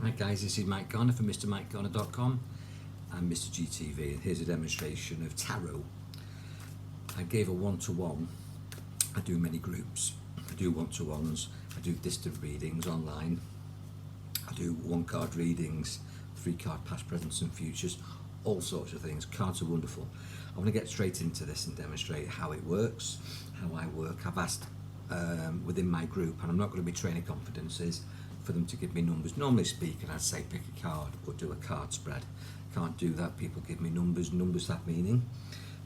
Hi guys, this is Mike Garner from MrMikeGarner.com and Mr GTV, and here's a demonstration of tarot. I gave a one-to-one. I do many groups. I do one-to-ones, I do distant readings online, I do one-card readings, 3-card past, presents and futures, all sorts of things. Cards are wonderful. I want to get straight into this and demonstrate how it works, how I work. I've asked within my group, and I'm not going to be training confidences, for them to give me numbers. Normally speaking, I'd say pick a card or do a card spread. Can't do that. People give me numbers. Numbers have meaning.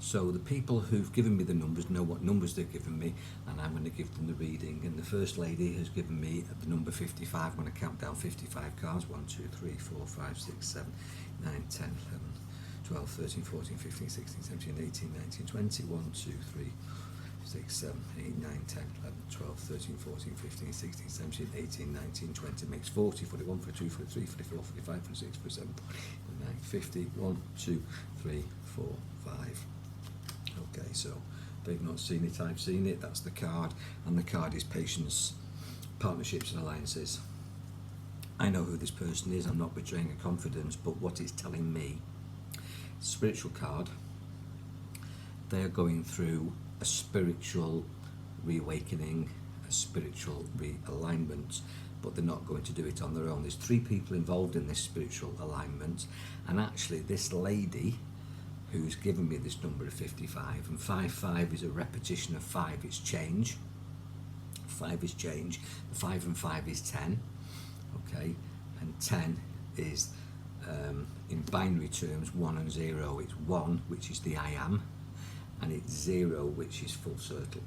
So the people who've given me the numbers know what numbers they've given me, and I'm going to give them the reading. And the first lady has given me the number 55. I'm going to count down 55 cards. 1, 2, 3, 4, 5, 6, 7, 9, 10, 11, 12, 13, 14, 15, 16, 17, 18, 19, 20. 1, 2, 3, 6, 7, 8, 9, 10, 11, 12, 13, 14, 15, 16, 17, 18, 19, 20. Makes 40, 41, 42, 43, 44, 45, 46, 47, 49, 50. 1, 2, 3, 4, 5. Okay, so they've not seen it, I've seen it. That's the card, and the card is patience, partnerships and alliances. I know who this person is. I'm not betraying a confidence, but what it's telling me, spiritual card, they are going through a spiritual reawakening, a spiritual realignment, but they're not going to do it on their own. There's 3 people involved in this spiritual alignment, and actually this lady who's given me this number of 55, and 5 is a repetition of 5, it's change. 5 is change. 5 and 5 is 10, okay, and 10 is in binary terms 1 and 0. It's 1, which is the I am, and it's 0, which is full circle.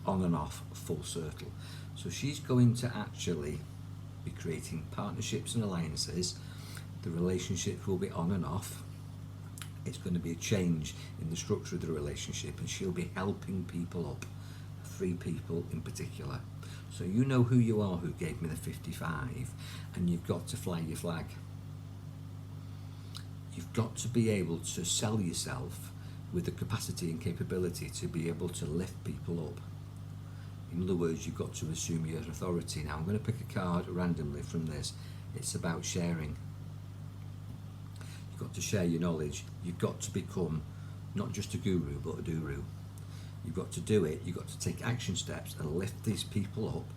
On and off, full circle. So she's going to actually be creating partnerships and alliances. The relationship will be on and off. It's going to be a change in the structure of the relationship, and she'll be helping people up, 3 people in particular. So you know who you are, who gave me the 55, and you've got to fly your flag. You've got to be able to sell yourself with the capacity and capability to be able to lift people up. In other words, you've got to assume your authority. Now I'm going to pick a card randomly from this. It's about sharing. You've got to share your knowledge. You've got to become not just a guru, but a guru. You've got to do it. You've got to take action steps and lift these people up.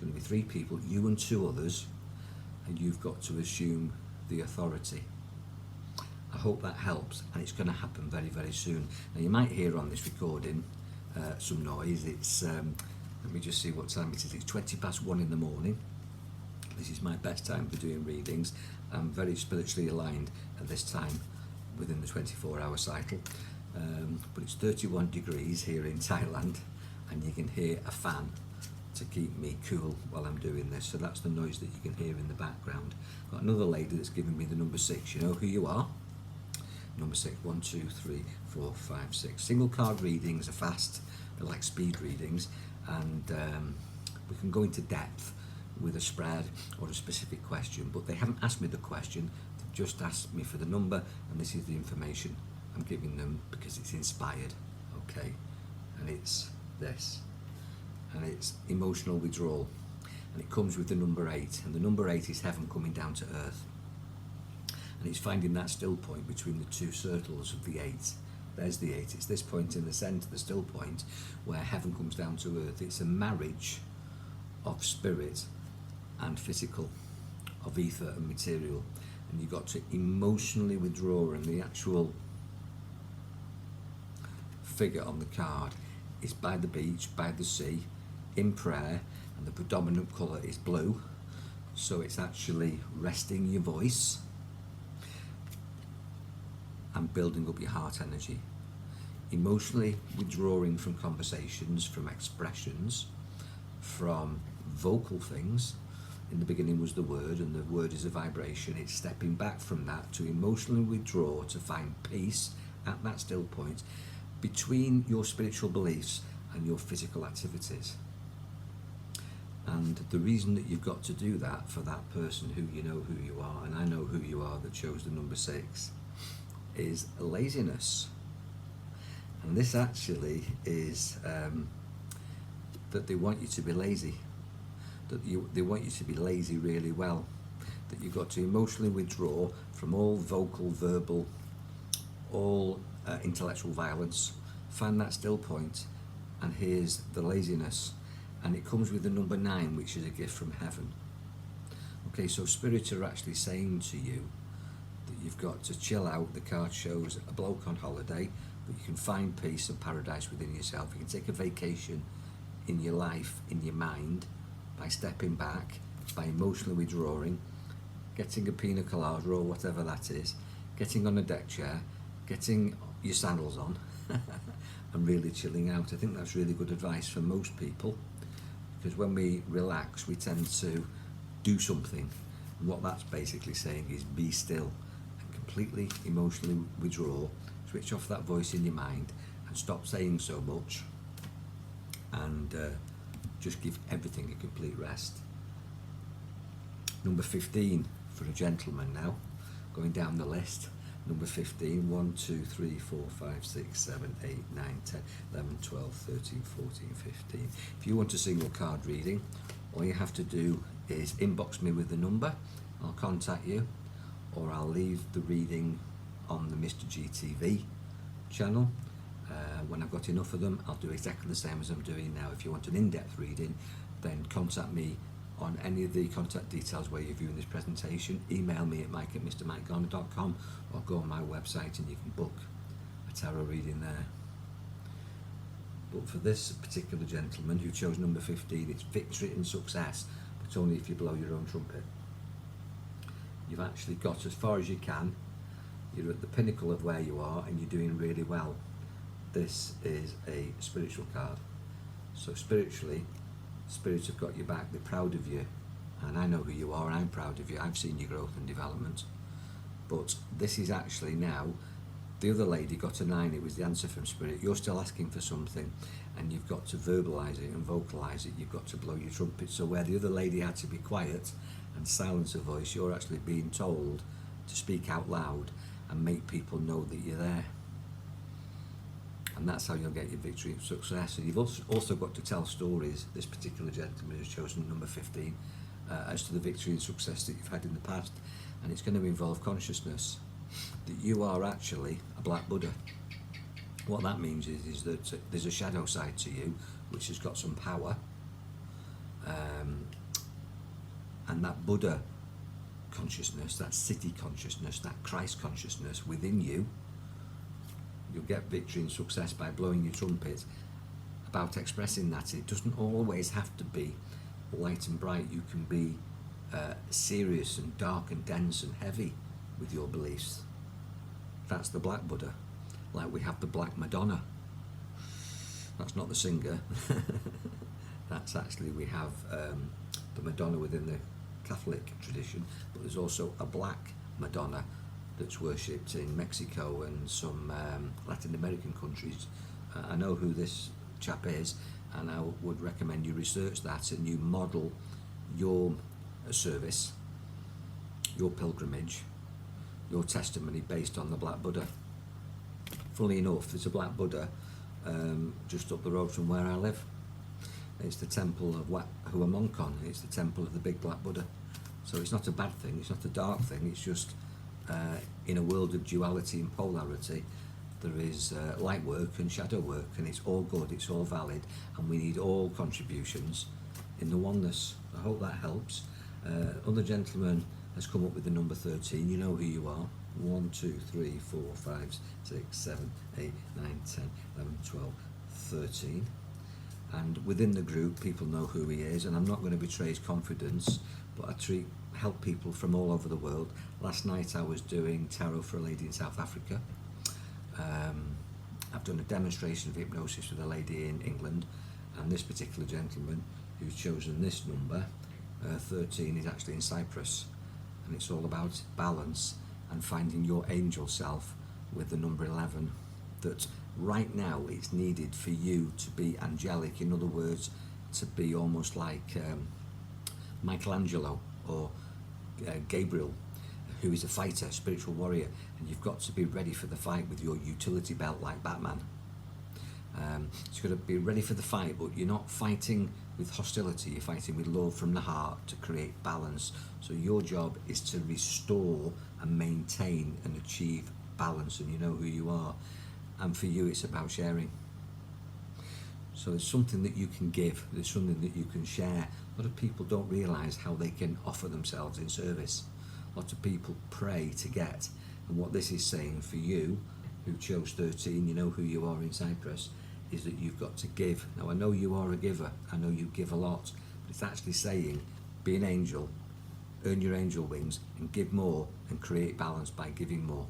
There's going to be 3 people, you and 2 others, and you've got to assume the authority. I hope that helps, and it's going to happen very, very soon. Now you might hear on this recording some noise. It's let me just see what time it is. It's 20 past 1 in the morning. This is my best time for doing readings. I'm very spiritually aligned at this time within the 24-hour cycle, but it's 31 degrees here in Thailand, and you can hear a fan to keep me cool while I'm doing this. So that's the noise that you can hear in the background. Got another lady that's given me the number 6. You know who you are? Number 6. 1, 2, 3, 4, 5, 6. Single card readings are fast. They're like speed readings, and we can go into depth with a spread or a specific question, but they haven't asked me the question. They've just asked me for the number, and this is the information I'm giving them because it's inspired. Okay, and it's this, and it's emotional withdrawal, and it comes with the number 8, and the number 8 is heaven coming down to earth. And it's finding that still point between the 2 circles of the 8. There's the 8. It's this point in the centre, the still point, where heaven comes down to earth. It's a marriage of spirit and physical, of ether and material. And you've got to emotionally withdraw, and the actual figure on the card is by the beach, by the sea, in prayer, and the predominant colour is blue. So it's actually resting your voice and building up your heart energy, emotionally withdrawing from conversations, from expressions, from vocal things. In the beginning was the word, and the word is a vibration. It's stepping back from that to emotionally withdraw, to find peace at that still point between your spiritual beliefs and your physical activities. And the reason that you've got to do that for that person who you know who you are, and I know who you are that chose the number 6, is laziness. And this actually is that they want you to be lazy, that they want you to be lazy really well. that you've got to emotionally withdraw from all vocal, verbal, all intellectual violence. Find that still point, and here's the laziness. And it comes with the number 9, which is a gift from heaven. Okay, so Spirit are actually saying to you that you've got to chill out. The card shows a bloke on holiday, but you can find peace and paradise within yourself. You can take a vacation in your life, in your mind, by stepping back, by emotionally withdrawing, getting a pina colada or whatever that is, getting on a deck chair, getting your sandals on, and really chilling out. I think that's really good advice for most people, because when we relax, we tend to do something. And what that's basically saying is be still and completely emotionally withdraw, switch off that voice in your mind and stop saying so much, and just give everything a complete rest. Number 15 for a gentleman now, going down the list. Number 15, 1, 2, 3, 4, 5, 6, 7, 8, 9, 10, 11, 12, 13, 14, 15. If you want a single card reading, all you have to do is inbox me with the number. I'll contact you, or I'll leave the reading on the Mr. GTV channel. When I've got enough of them, I'll do exactly the same as I'm doing now. If you want an in-depth reading, then contact me on any of the contact details where you're viewing this presentation. Email me at mike@mrmikegarner.com, or go on my website and you can book a tarot reading there. But for this particular gentleman who chose number 15, it's victory and success, but only if you blow your own trumpet. You've actually got as far as you can, you're at the pinnacle of where you are, and you're doing really well. This is a spiritual card. So spiritually, spirits have got your back, they're proud of you, and I know who you are, and I'm proud of you. I've seen your growth and development. But this is actually now, the other lady got a 9, it was the answer from Spirit. You're still asking for something, and you've got to verbalise it and vocalise it. You've got to blow your trumpet. So where the other lady had to be quiet and silence her voice, you're actually being told to speak out loud and make people know that you're there. And that's how you'll get your victory and success. And you've also got to tell stories, this particular gentleman who's chosen number 15, as to the victory and success that you've had in the past. And it's going to involve consciousness that you are actually a black Buddha. What that means is that there's a shadow side to you which has got some power, and that Buddha consciousness, that city consciousness, that Christ consciousness within you, you'll get victory and success by blowing your trumpet about expressing that. It doesn't always have to be light and bright. You can be serious and dark and dense and heavy with your beliefs. That's the Black Buddha. Like we have the Black Madonna. That's not the singer. That's actually, we have the Madonna within the Catholic tradition, but there's also a Black Madonna that's worshipped in Mexico and some Latin American countries. I know who this chap is, and I would recommend you research that and you model your service, your pilgrimage, your testimony based on the Black Buddha. Funnily enough, there's a Black Buddha just up the road from where I live. It's the temple of Huamoncon. It's the temple of the big Black Buddha. So it's not a bad thing, it's not a dark thing, it's just in a world of duality and polarity, there is light work and shadow work, and it's all good, it's all valid, and we need all contributions in the oneness. I hope that helps. Other gentleman has come up with the number 13. You know who you are. 1, 2, 3, 4, 5, 6, 7, 8, 9, 10, 11, 12, 13. And within the group, people know who he is, and I'm not going to betray his confidence, but I help people from all over the world. Last night I was doing tarot for a lady in South Africa. I've done a demonstration of hypnosis with a lady in England, and this particular gentleman who's chosen this number, 13, is actually in Cyprus, and it's all about balance and finding your angel self with the number 11. That right now it's needed for you to be angelic, in other words, to be almost like Michelangelo or Gabriel, who is a fighter, spiritual warrior, and you've got to be ready for the fight with your utility belt like Batman. So you've got to be ready for the fight, but you're not fighting with hostility, you're fighting with love from the heart to create balance. So your job is to restore and maintain and achieve balance, and you know who you are. And for you, it's about sharing. So there's something that you can give, there's something that you can share. A lot of people don't realise how they can offer themselves in service. Lots of people pray to get. And what this is saying for you, who chose 13, you know who you are in Cyprus, is that you've got to give. Now I know you are a giver, I know you give a lot, but it's actually saying, be an angel, earn your angel wings, and give more, and create balance by giving more.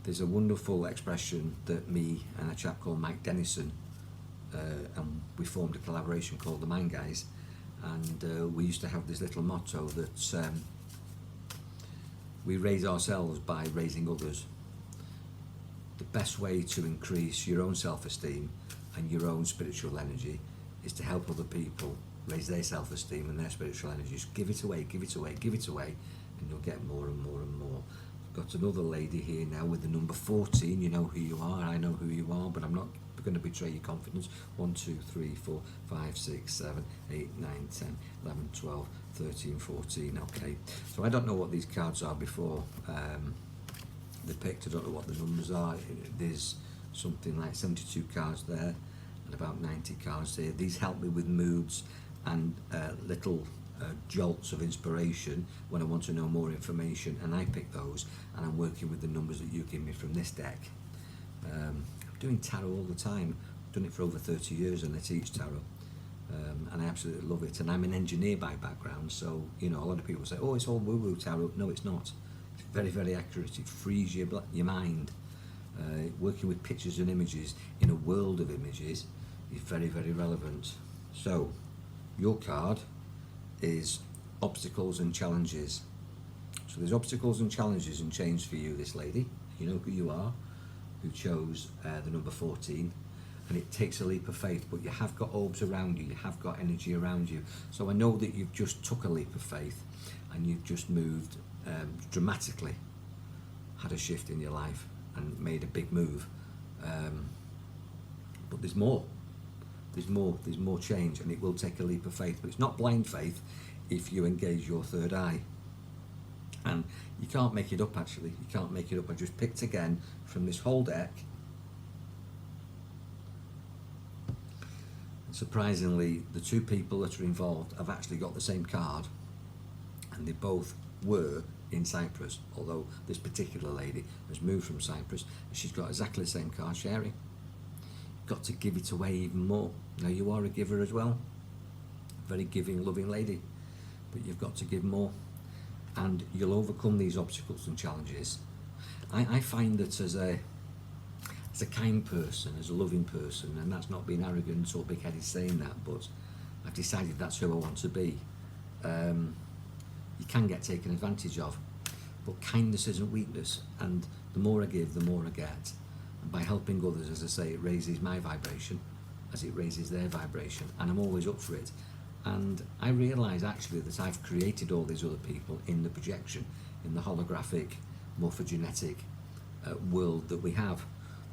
There's a wonderful expression that me and a chap called Mike Dennison, and we formed a collaboration called the Mind Guys, and we used to have this little motto that we raise ourselves by raising others. The best way to increase your own self-esteem and your own spiritual energy is to help other people raise their self-esteem and their spiritual energy. Just give it away, give it away, give it away, and you'll get more and more and more. I've got another lady here now with the number 14. You know who you are, I know who you are, but I'm not going to betray your confidence. 1, 2, 3, 4, 5, 6, 7, 8, 9, 10, 11, 12, 13, 14. Okay, so I don't know what these cards are before they're picked. I don't know what the numbers are. There's something like 72 cards there and about 90 cards here. These help me with moods and little jolts of inspiration when I want to know more information, and I pick those, and I'm working with the numbers that you give me from this deck. I'm doing tarot all the time. I've done it for over 30 years, and I teach tarot, and I absolutely love it. And I'm an engineer by background, so you know, a lot of people say, oh, it's all woo-woo tarot. No, it's not. It's very, very accurate. It frees your mind. Working with pictures and images in a world of images is very, very relevant. So your card is obstacles and challenges. So there's obstacles and challenges and change for you, this lady. You know who you are, who chose the number 14, and it takes a leap of faith, but you have got orbs around you, you have got energy around you. So I know that you've just took a leap of faith and you've just moved dramatically, had a shift in your life and made a big move, but there's more. There's more change, and it will take a leap of faith, but it's not blind faith if you engage your third eye. And you can't make it up, actually. You can't make it up. I just picked again from this whole deck. And surprisingly, the two people that are involved have actually got the same card, and they both were in Cyprus, although this particular lady has moved from Cyprus, and she's got exactly the same card, sharing. Got to give it away even more. Now you are a giver as well, very giving, loving lady, but you've got to give more, and you'll overcome these obstacles and challenges. I find that as a kind person, as a loving person, and that's not being arrogant or big-headed saying that, but I've decided that's who I want to be. You can get taken advantage of, but kindness isn't weakness, and the more I give, the more I get. By helping others, as I say, it raises my vibration as it raises their vibration, and I'm always up for it. And I realise actually that I've created all these other people in the projection, in the holographic, morphogenetic world that we have.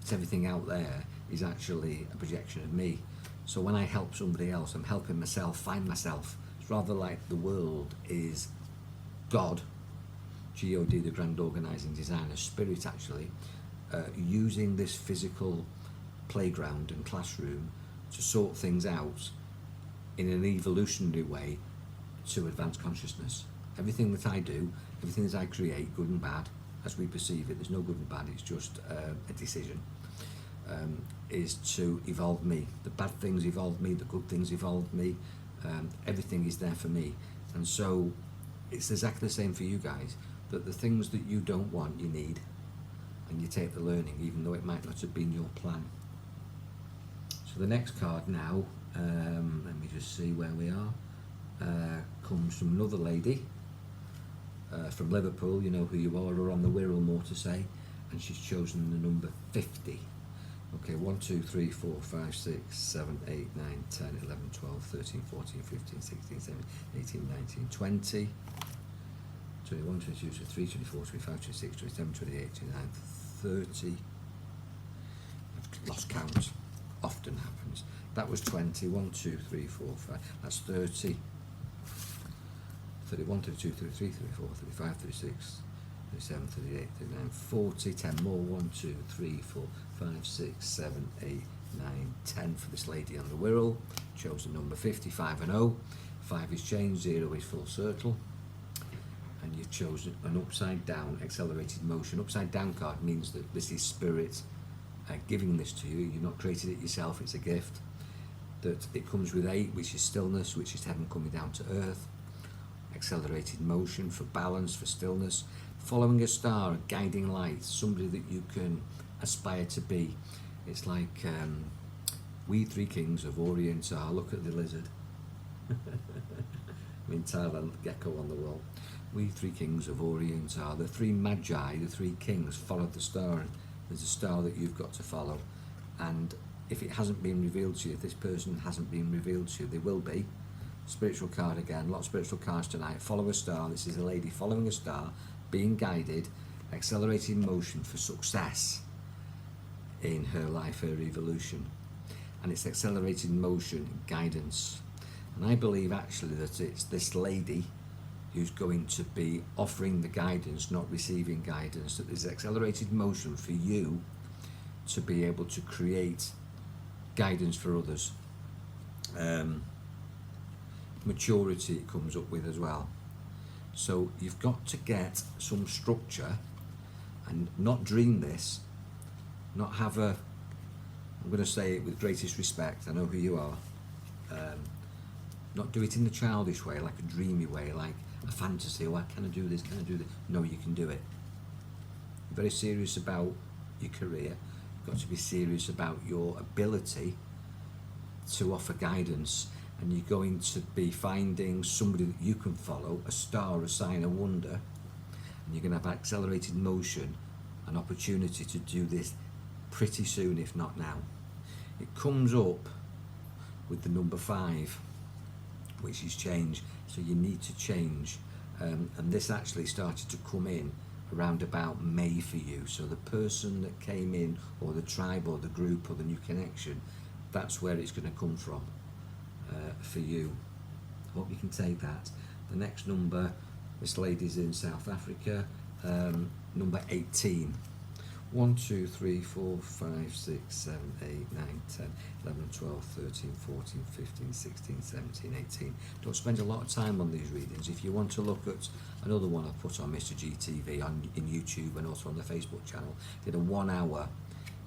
That everything out there is actually a projection of me. So when I help somebody else, I'm helping myself find myself. It's rather like the world is God, G-O-D, the grand organising designer, spirit actually, using this physical playground and classroom to sort things out in an evolutionary way to advance consciousness. Everything that I do, everything that I create, good and bad, as we perceive it, there's no good and bad, it's just a decision, is to evolve me. The bad things evolve me, the good things evolve me, everything is there for me. And so it's exactly the same for you guys, that the things that you don't want, you need, and you take the learning, even though it might not have been your plan. So the next card now, let me just see where we are, comes from another lady from Liverpool. You know who you are, or on the Wirral, more to say, and she's chosen the number 50. Okay, 1, 2, 3, 4, 5, 6, 7, 8, 9, 10, 11, 12, 13, 14, 15, 16, 17, 18, 19, 20, 21, 22, 23, 24, 25, 26, 27, 28, 29, 30. I've lost count. Often happens. That was 20. 1, 2, 3, 4, 5. That's 30. 31, 32, 33, 34, 35, 36, 37, 38, 39, 40. 10 more. 1, 2, 3, 4, 5, 6, 7, 8, 9, 10 for this lady on the Wirral. Chose the number 55 and 0. 5 is change, 0 is full circle. And you've chosen an upside down accelerated motion. Upside down card means that this is spirit giving this to you. You've not created it yourself, it's a gift. That it comes with 8, which is stillness, which is heaven coming down to earth. Accelerated motion for balance, for stillness. Following a star, a guiding light, somebody that you can aspire to be. It's like we three kings of Orient are. Look at the lizard. I'm in Thailand, gecko on the wall. We three kings of Orient are. The three magi, the three kings, followed the star. And there's a star that you've got to follow. And if it hasn't been revealed to you, if this person hasn't been revealed to you, they will be. Spiritual card again, a lot of spiritual cards tonight. Follow a star. This is a lady following a star, being guided, accelerating motion for success in her life, her evolution. And it's accelerated motion, guidance. And I believe actually that it's this lady who's going to be offering the guidance, not receiving guidance, that there's accelerated motion for you to be able to create guidance for others. Maturity it comes up with as well. So you've got to get some structure and not dream this, not have a, I'm going to say it with greatest respect, I know who you are, not do it in a childish way, like a dreamy way, like a fantasy. Oh, can I do this? Can I do this? No, you can do it. You're very serious about your career. You've got to be serious about your ability to offer guidance, and you're going to be finding somebody that you can follow, a star, a sign, a wonder, and you're going to have accelerated motion, an opportunity to do this pretty soon, if not now. It comes up with the number 5, which is change. So you need to change, and this actually started to come in around about May for you. So the person that came in, or the tribe, or the group, or the new connection, that's where it's going to come from for you. I hope you can take that. The next number, this lady's in South Africa, number 18. 1, 2, 3, 4, 5, 6, 7, 8, 9, 10, 11, 12, 13, 14, 15, 16, 17, 18. Don't spend a lot of time on these readings. If you want to look at another one I put on Mr. GTV in YouTube and also on the Facebook channel, did a 1 hour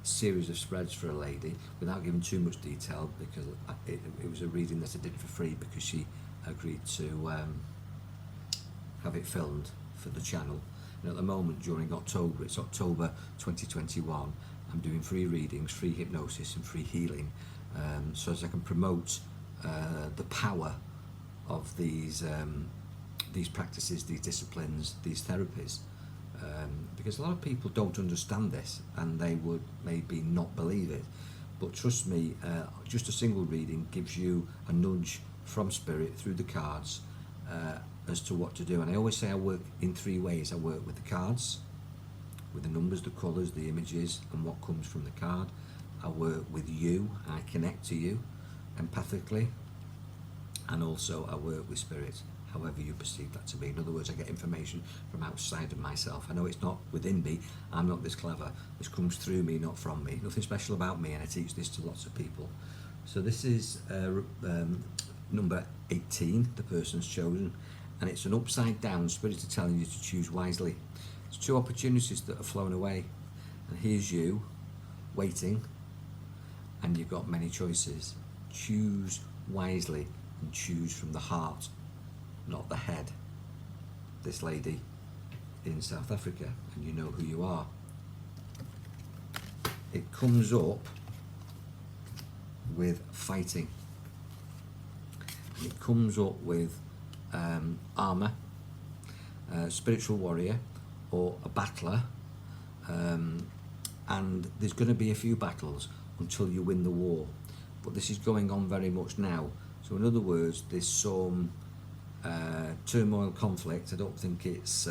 series of spreads for a lady without giving too much detail, because it was a reading that I did for free because she agreed to have it filmed for the channel. And at the moment, during October, it's October 2021, I'm doing free readings, free hypnosis and free healing, so as I can promote the power of these practices, these disciplines, these therapies, because a lot of people don't understand this and they would maybe not believe it. But trust me, just a single reading gives you a nudge from spirit through the cards as to what to do. And I always say I work in 3 ways. I work with the cards, with the numbers, the colours, the images, and what comes from the card. I work with you, I connect to you empathically, and also I work with spirit, however you perceive that to be. In other words, I get information from outside of myself. I know it's not within me, I'm not this clever. This comes through me, not from me. Nothing special about me, and I teach this to lots of people. So this is number 18, the person's chosen, and it's an upside down. Spirit are telling you to choose wisely. There's 2 opportunities that have flown away, and here's you waiting, and you've got many choices. Choose wisely and choose from the heart, not the head. This lady in South Africa, and you know who you are. It comes up with fighting. It comes up with armour, spiritual warrior, or a battler, and there's going to be a few battles until you win the war, but this is going on very much now. So in other words, there's some turmoil, conflict. I don't think it's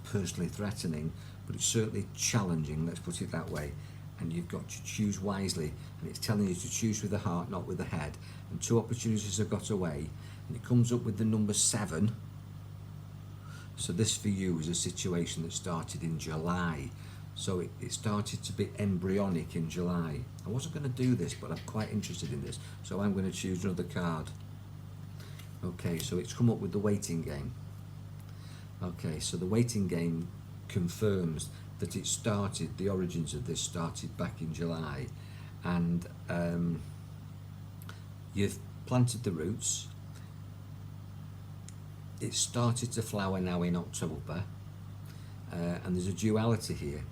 personally threatening, but it's certainly challenging, let's put it that way. and you've got to choose wisely, and it's telling you to choose with the heart, not with the head, and 2 opportunities have got away, and it comes up with the number 7. So this for you is a situation that started in July. So it started to be embryonic in July. I wasn't going to do this, but I'm quite interested in this, so I'm going to choose another card. Okay, so it's come up with the waiting game. Okay, so the waiting game confirms that it started, the origins of this started back in July, and you've planted the roots. It started to flower now in October, and there's a duality here.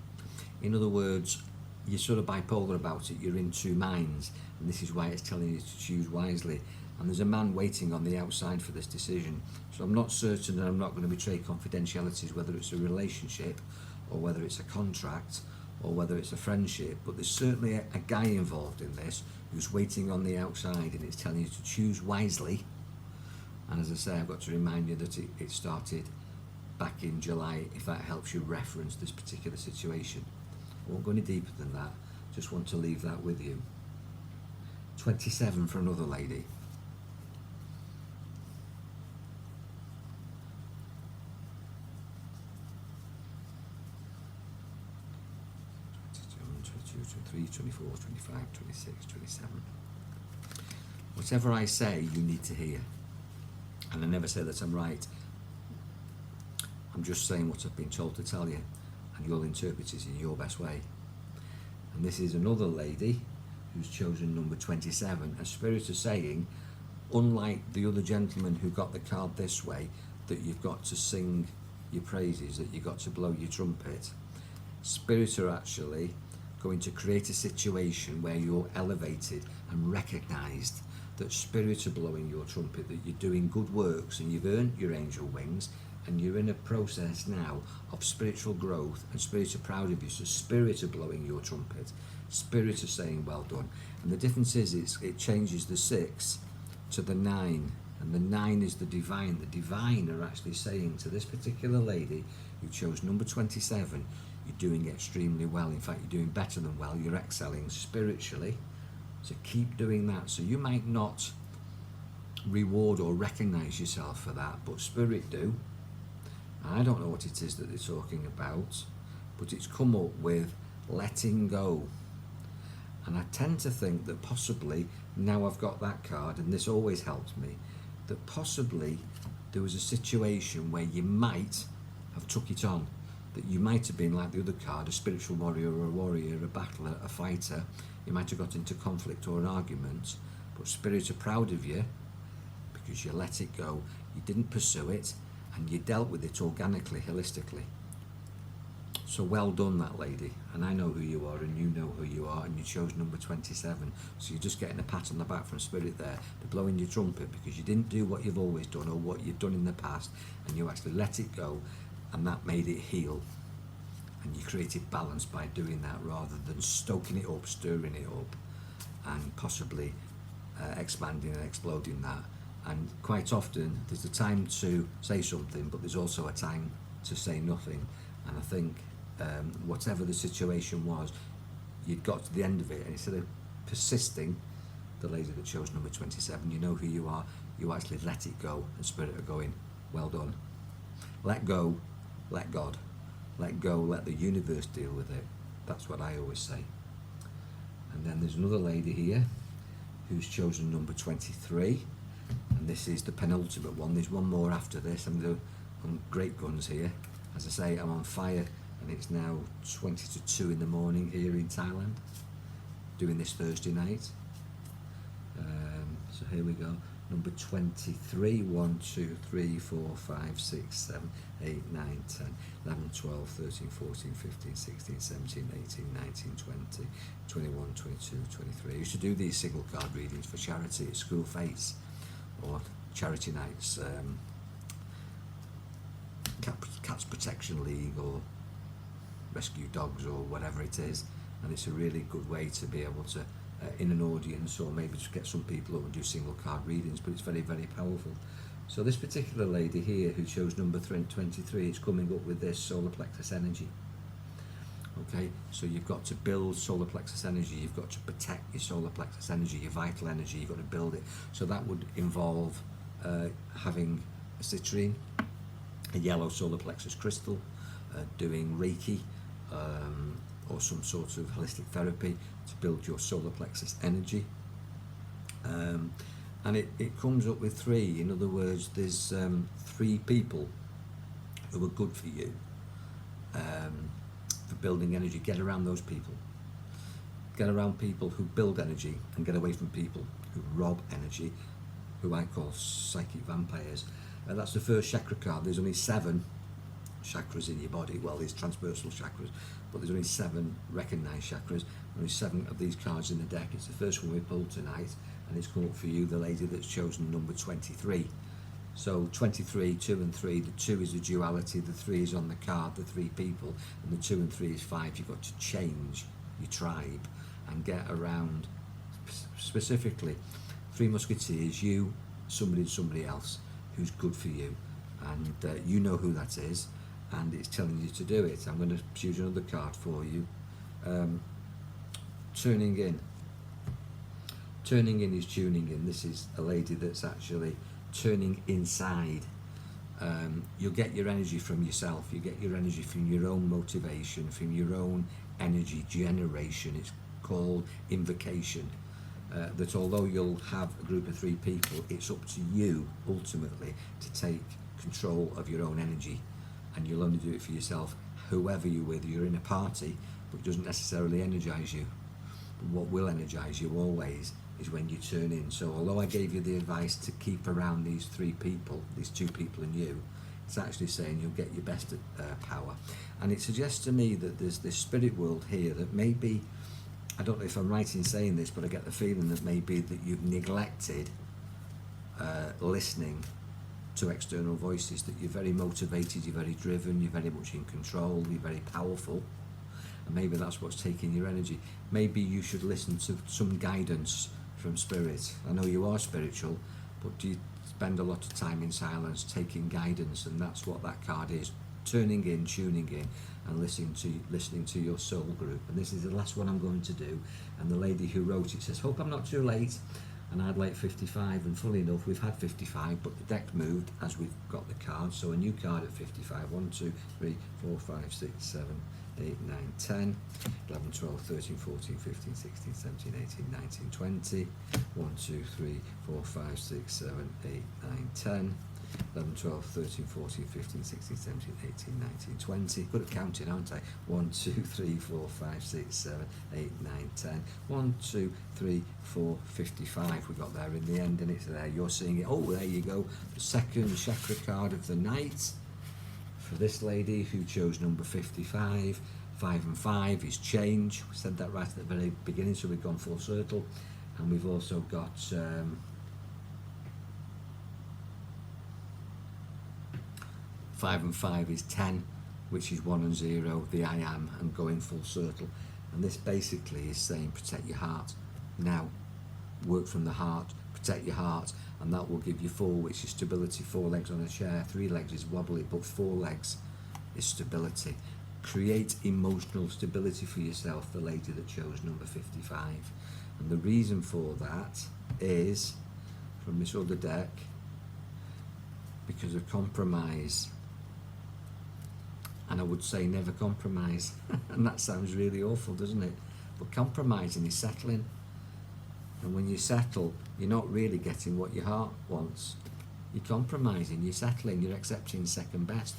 In other words, you're sort of bipolar about it, you're in 2 minds, and this is why it's telling you to choose wisely. And there's a man waiting on the outside for this decision. So I'm not certain, and I'm not going to betray confidentialities, whether it's a relationship or whether it's a contract or whether it's a friendship, but there's certainly a guy involved in this who's waiting on the outside, and it's telling you to choose wisely. And as I say, I've got to remind you that it started back in July, if that helps you reference this particular situation. I won't go any deeper than that, just want to leave that with you. 27 for another lady. Twenty-three, 24, 25, 26, 27. Whatever I say, you need to hear. And I never say that I'm right. I'm just saying what I've been told to tell you, and you'll interpret it in your best way. And this is another lady who's chosen number 27. A spirit is saying, unlike the other gentleman who got the card this way, that you've got to sing your praises, that you've got to blow your trumpet. Spirits are actually going to create a situation where you're elevated and recognised, that spirits are blowing your trumpet, that you're doing good works and you've earned your angel wings, and you're in a process now of spiritual growth, and spirits are proud of you. So spirits are blowing your trumpet, spirits are saying well done. And the difference is it changes the 6 to the 9, and the 9 is the divine. The divine are actually saying to this particular lady who chose number 27, you're doing extremely well. In fact, you're doing better than well. You're excelling spiritually. So keep doing that. So you might not reward or recognize yourself for that, but spirit do. I don't know what it is that they're talking about, but it's come up with letting go. And I tend to think that possibly, now I've got that card, and this always helps me, that possibly there was a situation where you might have took it on, that you might have been like the other card, a spiritual warrior or a warrior, a battler, a fighter. You might have got into conflict or an argument, but spirits are proud of you because you let it go, you didn't pursue it, and you dealt with it organically, holistically. So well done, that lady. And I know who you are, and you know who you are, and you chose number 27. So you're just getting a pat on the back from spirit there. They're blowing your trumpet because you didn't do what you've always done or what you've done in the past, and you actually let it go, and that made it heal. And you created balance by doing that rather than stoking it up, stirring it up, and possibly expanding and exploding that. And quite often there's a time to say something, but there's also a time to say nothing. And I think whatever the situation was, you'd got to the end of it, and instead of persisting, the lady that chose number 27, you know who you are, you actually let it go, and spirit are going, well done. Let go, let God. Let go, let the universe deal with it. That's what I always say. And then there's another lady here who's chosen number 23, and this is the penultimate one. There's one more after this. I'm on great guns here. As I say, I'm on fire, and it's now 20 to 2 in the morning here in Thailand, doing this Thursday night. So here we go. Number 23, 1, 2, 3, 4, 5, 6, 7, 8, 9, 10, 11, 12, 13, 14, 15, 16, 17, 18, 19, 20, 21, 22, 23. I used to do these single card readings for charity at school fetes or charity nights, Cats Protection League or Rescue Dogs or whatever it is, and it's a really good way to be able to in an audience, or maybe to get some people up and do single card readings, but it's very, very powerful. So this particular lady here who chose number 23 is coming up with this solar plexus energy. Okay, so you've got to build solar plexus energy, you've got to protect your solar plexus energy, your vital energy, you've got to build it. So that would involve having a citrine, a yellow solar plexus crystal, doing Reiki, or some sort of holistic therapy to build your solar plexus energy. And it comes up with three. In other words, there's three people who are good for you, for building energy. Get around those people. Get around people who build energy, and get away from people who rob energy, who I call psychic vampires. That's the first chakra card. There's only 7 chakras in your body. Well, there's transversal chakras, but there's only 7 recognised chakras. Only 7 of these cards in the deck. It's the first one we pulled tonight, and it's come up for you, the lady that's chosen number 23. So 23, 2 and 3, the 2 is the duality, the 3 is on the card, the 3 people, and the 2 and 3 is 5. You've got to change your tribe and get around, specifically, 3 musketeers, you, somebody and somebody else who's good for you. And you know who that is, and it's telling you to do it. I'm going to choose another card for you. Turning in. Turning in is tuning in. This is a lady that's actually turning inside. You'll get your energy from yourself. You get your energy from your own motivation, from your own energy generation. It's called invocation. That although you'll have a group of 3 people, it's up to you ultimately to take control of your own energy, and you'll only do it for yourself. Whoever you're with, you're in a party, but it doesn't necessarily energize you. But what will energize you always is when you turn in. So although I gave you the advice to keep around these 3 people, these 2 people and you, it's actually saying you'll get your best power. And it suggests to me that there's this spirit world here that maybe, I don't know if I'm right in saying this, but I get the feeling that maybe that you've neglected listening to external voices, that you're very motivated, you're very driven, you're very much in control, you're very powerful, and maybe that's what's taking your energy. Maybe you should listen to some guidance from spirit. I know you are spiritual, but do you spend a lot of time in silence taking guidance? And that's what that card is: turning in, tuning in, and listening to your soul group. And this is the last one I'm going to do. And the lady who wrote it says, "Hope I'm not too late." And I'd like 55, and fully enough, we've had 55, but the deck moved as we've got the cards. So a new card at 55. 1, 2, 3, 4, 5, 6, 7, 8, 9, 10, 11, 12, 13, 14, 15, 16, 17, 18, 19, 20. 1, 2, 3, 4, 5, 6, 7, 8, 9, 10. 11, 12, 13, 14, 15, 16, 17, 18, 19, 20. Good at counting, aren't I? 1, 2, 3, 4, 5, 6, 7, 8, 9, 10. 1, 2, 3, 4, 55. We got there in the end, and it's there. You're seeing it. Oh, there you go. The second chakra card of the night for this lady who chose number 55. 5 and 5 is change. We said that right at the very beginning, so we've gone full circle. And we've also got 5 and 5 is 10, which is 1 and 0, the I am, and going full circle. And this basically is saying protect your heart. Now, work from the heart, protect your heart, and that will give you 4, which is stability. 4 legs on a chair, 3 legs is wobbly, but 4 legs is stability. Create emotional stability for yourself, the lady that chose number 55. And the reason for that is, from this other deck, because of compromise. And I would say never compromise. And that sounds really awful, doesn't it? But compromising is settling. And when you settle, you're not really getting what your heart wants. You're compromising, you're settling, you're accepting second best.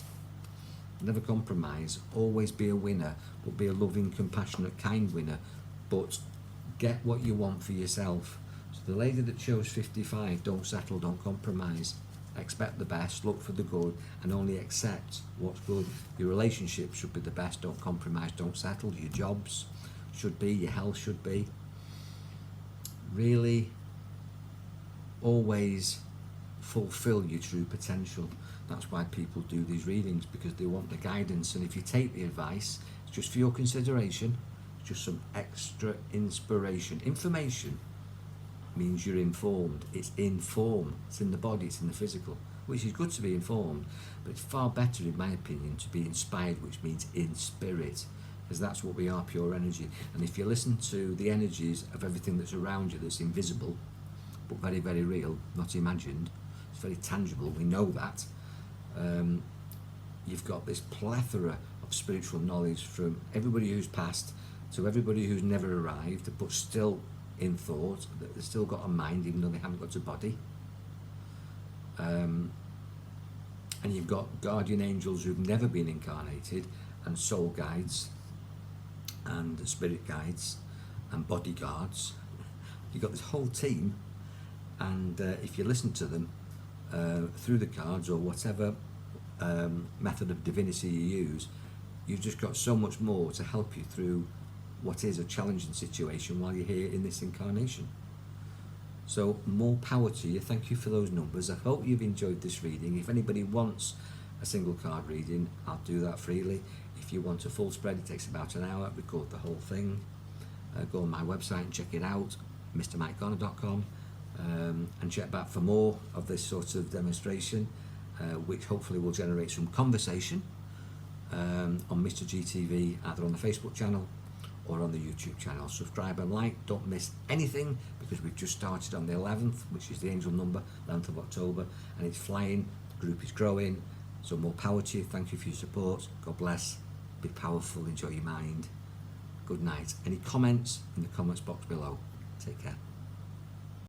Never compromise. Always be a winner, but be a loving, compassionate, kind winner. But get what you want for yourself. So the lady that chose 55, don't settle, don't compromise. Expect the best, look for the good, and only accept what's good. Your relationship should be the best. Don't compromise, don't settle. Your jobs should be, your health should be. Really, always fulfill your true potential. That's why people do these readings, because they want the guidance. And if you take the advice, it's just for your consideration, it's just some extra inspiration. Information means you're informed. It's in form, it's in the body, it's in the physical, which is good to be informed, but it's far better, in my opinion, to be inspired, which means in spirit. because that's what we are, pure energy. And if you listen to the energies of everything that's around you that's invisible, but very, very real, not imagined, it's very tangible, we know that, you've got this plethora of spiritual knowledge from everybody who's passed to everybody who's never arrived, but still in thought, that they've still got a mind even though they haven't got a body. And you've got guardian angels who've never been incarnated, and soul guides, and spirit guides, and bodyguards. You've got this whole team, and if you listen to them through the cards or whatever method of divinity you use, you've just got so much more to help you through what is a challenging situation while you're here in this incarnation. So more power to you. Thank you for those numbers. I hope you've enjoyed this reading. If anybody wants a single card reading, I'll do that freely. If you want a full spread, it takes about an hour. Record the whole thing. Go on my website and check it out, mrmikegarner.com, and check back for more of this sort of demonstration, which hopefully will generate some conversation on Mr. GTV, either on the Facebook channel or on the YouTube channel. Subscribe and like, don't miss anything, because we've just started on the 11th, which is the angel number, 11th of October, and it's flying, the group is growing, so more power to you. Thank you for your support. God bless, be powerful, enjoy your mind. Good night. Any comments in the comments box below. Take care.